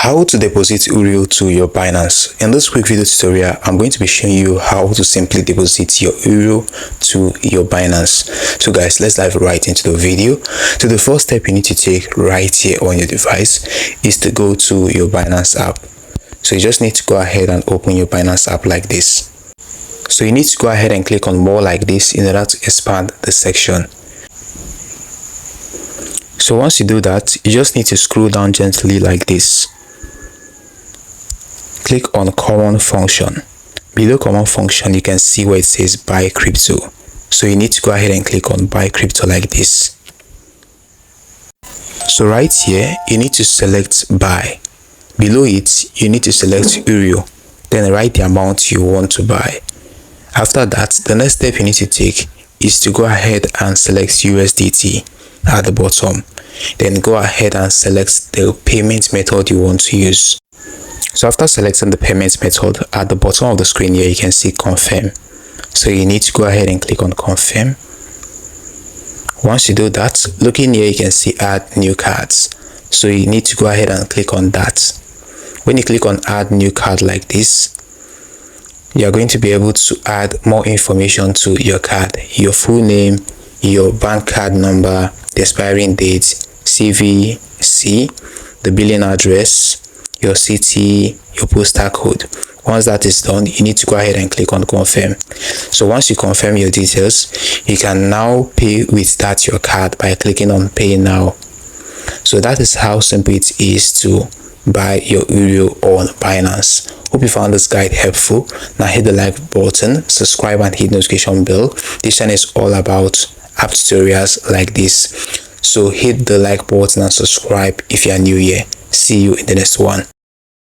How to deposit euro to your Binance. In this quick video tutorial, I'm going to be showing you how to simply deposit your euro to your Binance. So guys, let's dive right into the video. So the first step you need to take right here on your device is to go to your Binance app. So you just need to go ahead and open your Binance app like this. So you need to go ahead and click on more like this in order to expand the section. So once you do that, you just need to scroll down gently like this. Click on common function. Below common function, you can see where it says buy crypto. So you need to go ahead and click on buy crypto like this. So right here, you need to select buy. Below it, you need to select euro. Then write the amount you want to buy. After that, the next step you need to take is to go ahead and select USDT at the bottom. Then go ahead and select the payment method you want to use. So after selecting the payment method, at the bottom of the screen here, you can see confirm. So you need to go ahead and click on confirm. Once you do that, looking here, you can see add new cards. So you need to go ahead and click on that. When you click on add new card like this, you are going to be able to add more information to your card. Your full name, your bank card number, the expiring date, CVC, the billing address, your city, your postal code. Once that is done, you need to go ahead and click on confirm. So once you confirm your details, you can now pay with that your card by clicking on pay now. So that is how simple it is to buy your euro on Binance. Hope you found this guide helpful. Now hit the like button, subscribe and hit notification bell. This channel is all about app tutorials like this. So hit the like button and subscribe if you are new here. See you in the next one.